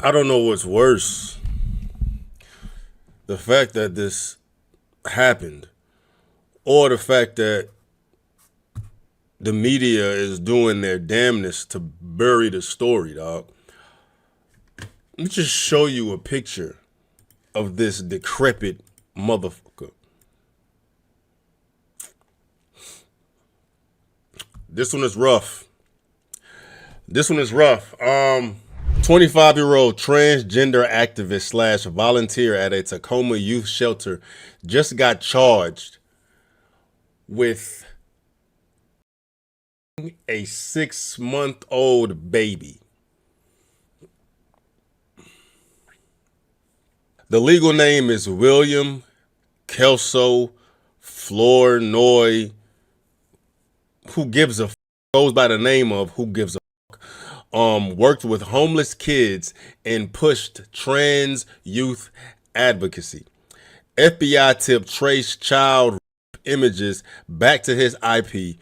I don't know what's worse. The fact that this happened, or the fact that the media is doing their damnness to bury the story, dog. Let me just show you a picture of this decrepit motherfucker. This one is rough. This one is rough. 25-year-old transgender activist slash volunteer at a Tacoma youth shelter just got charged with a 6-month-old baby. The legal name is William Kelso Flournoy. Who gives a f- goes by the name of Who Gives a worked with homeless kids and pushed trans youth advocacy. FBI tip traced child images back to his IP.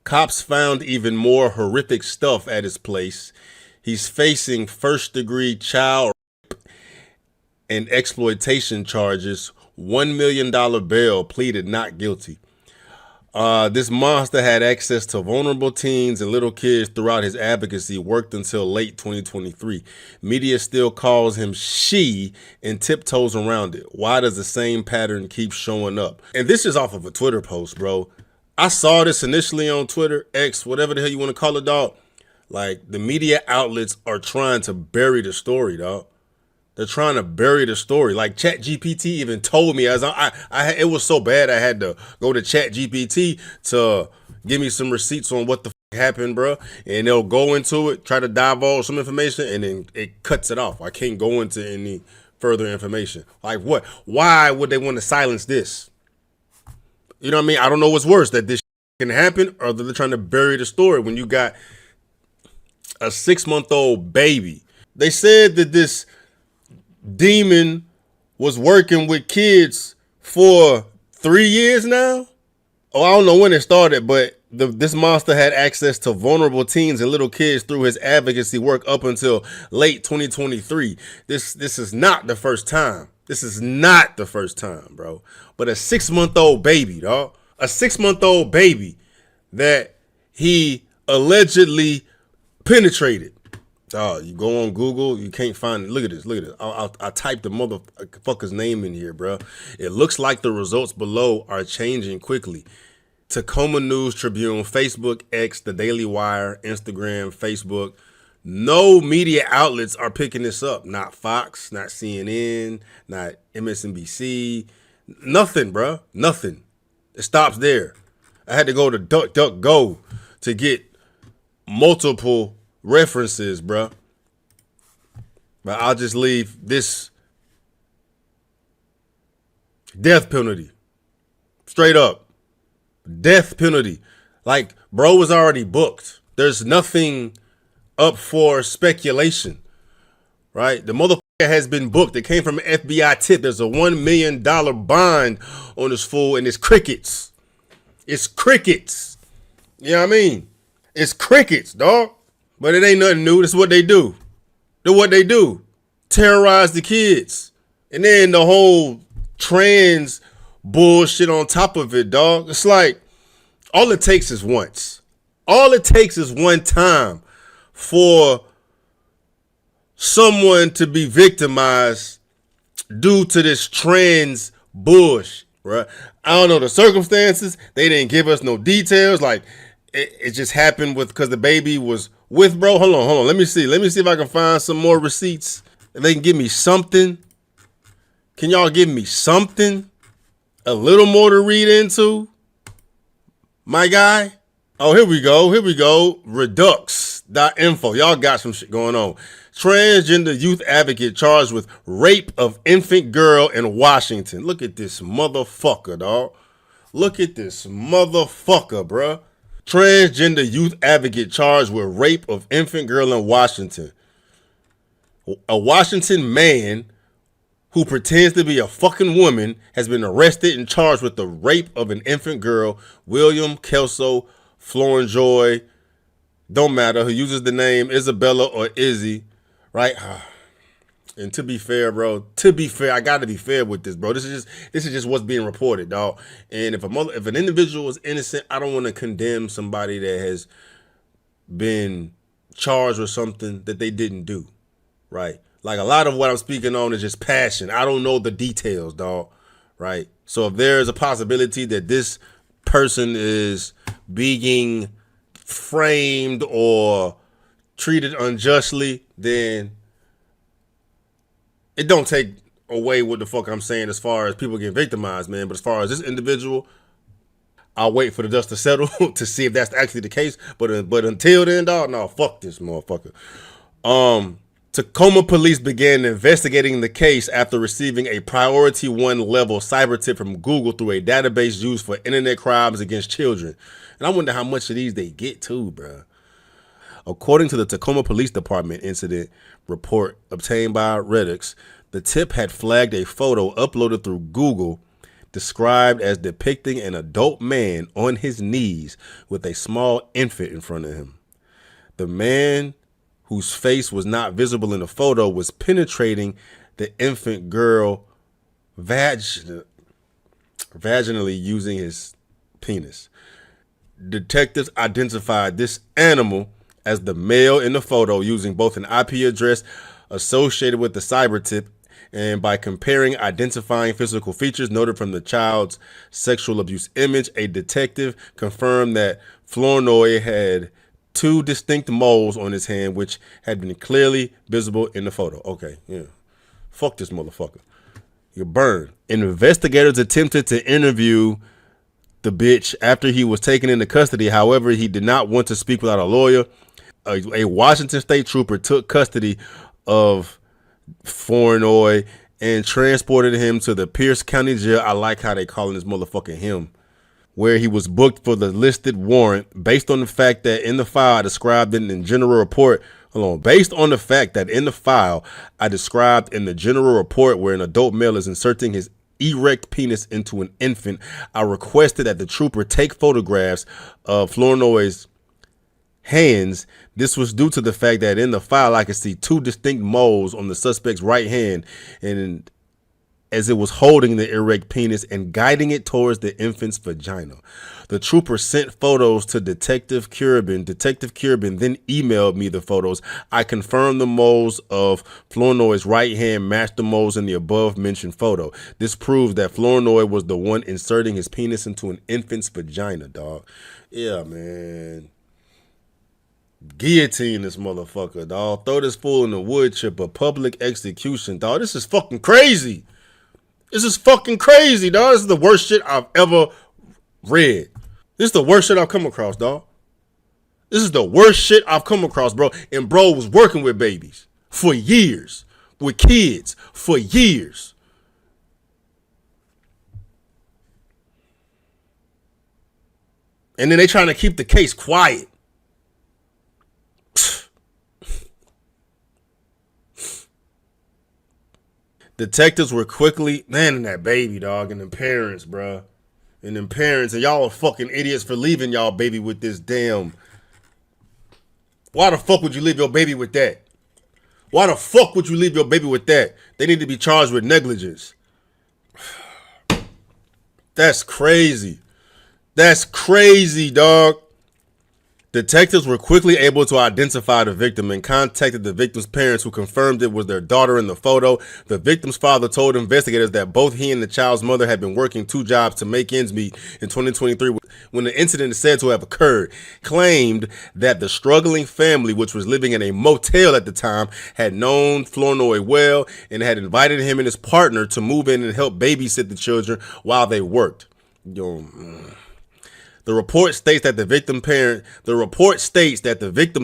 Cops found even more horrific stuff at his place. He's facing first-degree child and exploitation charges. $1 million bail, pleaded not guilty. This monster had access to vulnerable teens and little kids throughout his advocacy, worked until late 2023. Media still calls him she and tiptoes around it. Why does the same pattern keep showing up? And this is off of a Twitter post, bro. I saw this initially on Twitter, X, whatever the hell you want to call it, dog. Like, the media outlets are trying to bury the story, dog. They're trying to bury the story. Like ChatGPT even told me, as it was so bad I had to go to ChatGPT to give me some receipts on what the happened, bro. And they'll go into it, try to divulge some information, and then it cuts it off. I can't go into any further information. Like what? Why would they want to silence this? You know what I mean? I don't know what's worse, that this can happen, or that they're trying to bury the story when you got a 6-month-old baby. They said that this demon was working with kids for 3 years now. Oh, I don't know when it started, but this monster had access to vulnerable teens and little kids through his advocacy work up until late 2023. This is not the first time. This is not the first time, bro. But a 6-month-old baby, dog. A 6-month-old baby that he allegedly penetrated. Oh, you go on Google, you can't find it. Look at this. Look at this. I typed the motherfucker's name in here, bro. It looks like the results below are changing quickly. Tacoma News Tribune, Facebook, X, The Daily Wire, Instagram, Facebook. No media outlets are picking this up. Not Fox, not CNN, not MSNBC. Nothing, bro. Nothing. It stops there. I had to go to DuckDuckGo to get multiple references, bro. But I'll just leave this: death penalty. Straight up. Death penalty. Like, bro was already booked. There's nothing up for speculation, right? The motherfucker has been booked. It came from an FBI tip. There's a $1 million bond on this fool, and it's crickets. It's crickets. You know what I mean? It's crickets, dog. But it ain't nothing new. That's what they do. They're what they do. Terrorize the kids. And then the whole trans bullshit on top of it, dog. It's like, all it takes is once. All it takes is one time for someone to be victimized due to this trans bullshit, right? I don't know the circumstances. They didn't give us no details. Like, it just happened because the baby was with bro. Hold on. Let me see if I can find some more receipts. If they can give me something. Can y'all give me something? A little more to read into? My guy? Oh, here we go. Redux.info. Y'all got some shit going on. Transgender youth advocate charged with rape of infant girl in Washington. Look at this motherfucker, dog. Look at this motherfucker, bruh. Transgender youth advocate charged with rape of infant girl in Washington. A Washington man who pretends to be a fucking woman has been arrested and charged with the rape of an infant girl, William Kelso Flournoy. Don't matter, who uses the name Isabella or Izzy, right? And to be fair, bro, to be fair, I gotta be fair with this, bro. This is just what's being reported, dog. And if an individual is innocent, I don't want to condemn somebody that has been charged with something that they didn't do, right? Like a lot of what I'm speaking on is just passion. I don't know the details, dog, right? So if there is a possibility that this person is being framed or treated unjustly, then it don't take away what the fuck I'm saying as far as people getting victimized, man. But as far as this individual, I'll wait for the dust to settle to see if that's actually the case. But until then, dog, no, fuck this motherfucker. Tacoma police began investigating the case after receiving a priority 1 level cyber tip from Google through a database used for internet crimes against children. And I wonder how much of these they get too, bro. According to the Tacoma Police Department incident report obtained by Reddix, the tip had flagged a photo uploaded through Google described as depicting an adult man on his knees with a small infant in front of him. The man, whose face was not visible in the photo, was penetrating the infant girl vaginally using his penis. Detectives identified this animal as the male in the photo using both an IP address associated with the cyber tip and by comparing identifying physical features noted from the child's sexual abuse image. A detective confirmed that Flournoy had 2 distinct moles on his hand, which had been clearly visible in the photo. Okay, yeah. Fuck this motherfucker. You're burned. Investigators attempted to interview the bitch after he was taken into custody. However, he did not want to speak without a lawyer. A Washington state trooper took custody of Flournoy and transported him to the Pierce County Jail. I like how they calling this motherfucker him, where he was booked for the listed warrant based on the fact that in the file I described in the general report. Based on the fact that in the file I described in the general report where an adult male is inserting his erect penis into an infant, I requested that the trooper take photographs of Flournoy's hands. This was due to the fact that in the file I could see 2 distinct moles on the suspect's right hand, and as it was holding the erect penis and guiding it towards the infant's vagina. The trooper sent photos to Detective Curabin. Detective Curabin then emailed me the photos. I confirmed the moles of Flournoy's right hand matched the moles in the above mentioned photo. This proves that Flournoy was the one inserting his penis into an infant's vagina, dog. Yeah, man. Guillotine this motherfucker, dog. Throw this fool in the wood chip of public execution, dog. This is fucking crazy. This is fucking crazy, dog. This is the worst shit I've ever read. This is the worst shit I've come across, dog. This is the worst shit I've come across, bro. And bro was working with babies for years, with kids for years. And then they trying to keep the case quiet. Detectives were quickly landing that baby, dog, and them parents, bro. And them parents, and y'all are fucking idiots for leaving y'all baby with this damn. Why the fuck would you leave your baby with that? Why the fuck would you leave your baby with that? They need to be charged with negligence. That's crazy. That's crazy, dog. Detectives were quickly able to identify the victim and contacted the victim's parents, who confirmed it was their daughter in the photo. The victim's father told investigators that both he and the child's mother had been working 2 jobs to make ends meet in 2023 when the incident is said to have occurred. Claimed that the struggling family, which was living in a motel at the time, had known Flournoy well and had invited him and his partner to move in and help babysit the children while they worked. The report states that the victim's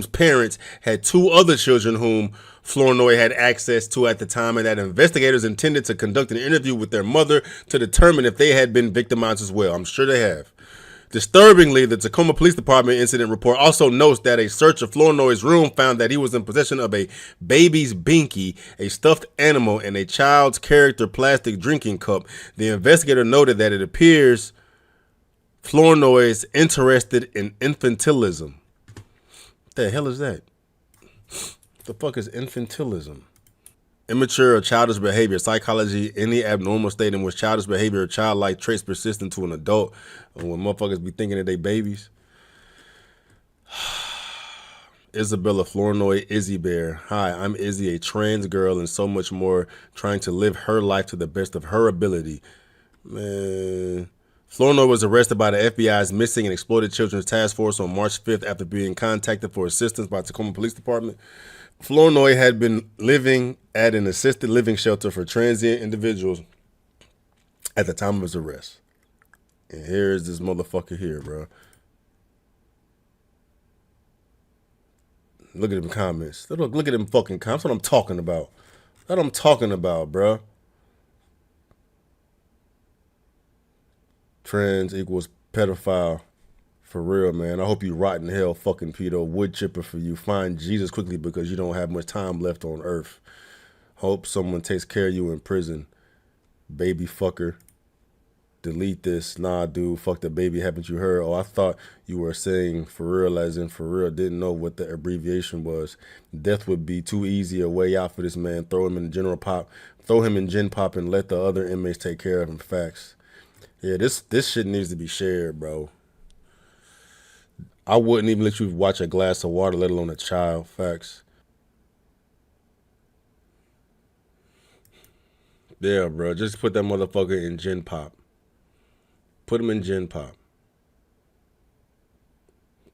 parents had 2 other children whom Flournoy had access to at the time, and that investigators intended to conduct an interview with their mother to determine if they had been victimized as well. I'm sure they have. Disturbingly, the Tacoma Police Department incident report also notes that a search of Flournoy's room found that he was in possession of a baby's binky, a stuffed animal, and a child's character plastic drinking cup. The investigator noted that it appears Flournoy is interested in infantilism. What the hell is that? What the fuck is infantilism? Immature or childish behavior, psychology, any abnormal state in which childish behavior or childlike traits persist into an adult, and when motherfuckers be thinking that they babies. Isabella Flournoy, Izzy Bear. Hi, I'm Izzy, a trans girl and so much more, trying to live her life to the best of her ability. Man. Flournoy was arrested by the FBI's Missing and Exploited Children's Task Force on March 5th after being contacted for assistance by Tacoma Police Department. Flournoy had been living at an assisted living shelter for transient individuals at the time of his arrest. And here's this motherfucker here, bro. Look at them comments. Look at them fucking comments. That's what I'm talking about. That's what I'm talking about, bro. Trans equals pedophile. For real, man. I hope you rot in hell, fucking pedo. Wood chipper for you. Find Jesus quickly because you don't have much time left on earth. Hope someone takes care of you in prison. Baby fucker. Delete this. Nah, dude. Fuck the baby. Haven't you heard? Oh, I thought you were saying for real as in for real. Didn't know what the abbreviation was. Death would be too easy a way out for this man. Throw him in general pop. Throw him in gen pop and let the other inmates take care of him. Facts. Yeah, this shit needs to be shared, bro. I wouldn't even let you watch a glass of water, let alone a child. Facts. Yeah, bro. Just put that motherfucker in gen pop. Put him in gen pop.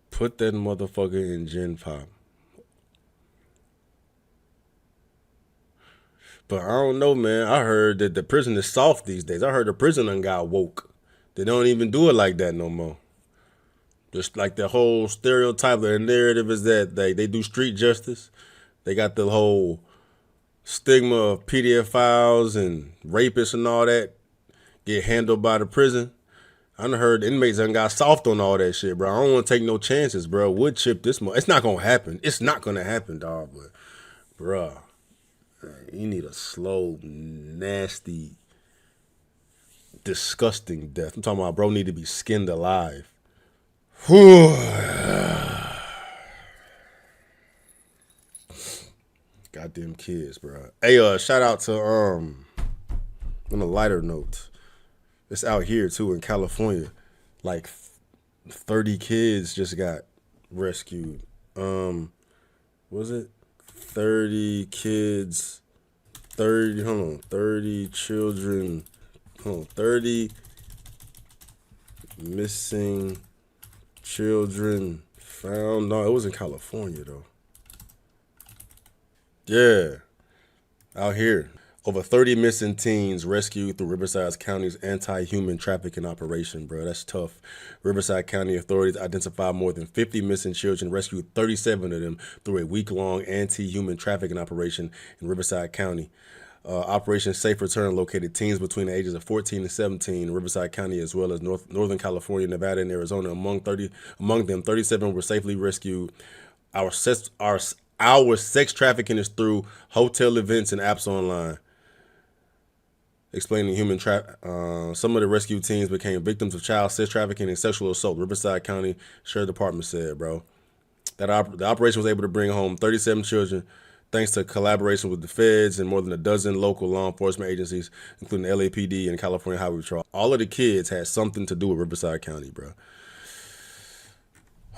Put that motherfucker in gen pop. But I don't know, man. I heard that the prison is soft these days. I heard the prison done got woke. They don't even do it like that no more. Just like the whole stereotype, their narrative is that they do street justice. They got the whole stigma of pedophiles and rapists and all that get handled by the prison. I done heard inmates done got soft on all that shit, bro. I don't want to take no chances, bro. Wood chip this much. It's not going to happen. It's not going to happen, dog. But, bro, you need a slow, nasty, disgusting death. I'm talking about bro need to be skinned alive. Whew. Goddamn kids, bro. Hey, shout out to on a lighter note. It's out here too in California. Like 30 kids just got rescued. Was it 30 kids? 30 children. 30 missing children found. No, it was in California though. Yeah, out here. Over 30 missing teens rescued through Riverside County's anti-human trafficking operation, bro. That's tough. Riverside County authorities identified more than 50 missing children, rescued 37 of them through a week-long anti-human trafficking operation in Riverside County. Operation Safe Return located teens between the ages of 14 and 17 in Riverside County, as well as Northern California, Nevada, and Arizona. Among them, 37 were safely rescued. Our sex trafficking is through hotel events and apps online. Explaining human some of the rescue teens became victims of child sex trafficking and sexual assault. Riverside County Sheriff Department said, bro, that the operation was able to bring home 37 children thanks to collaboration with the feds and more than a dozen local law enforcement agencies, including the LAPD and California Highway Patrol. All of the kids had something to do with Riverside County, bro.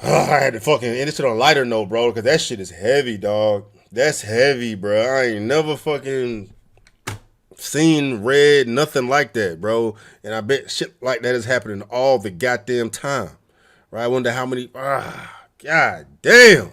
I had to fucking end this shit on a lighter note, bro, because that shit is heavy, dog. That's heavy, bro. I ain't never fucking seen, read, nothing like that, bro. And I bet shit like that is happening all the goddamn time. Right? I wonder how many. God damn.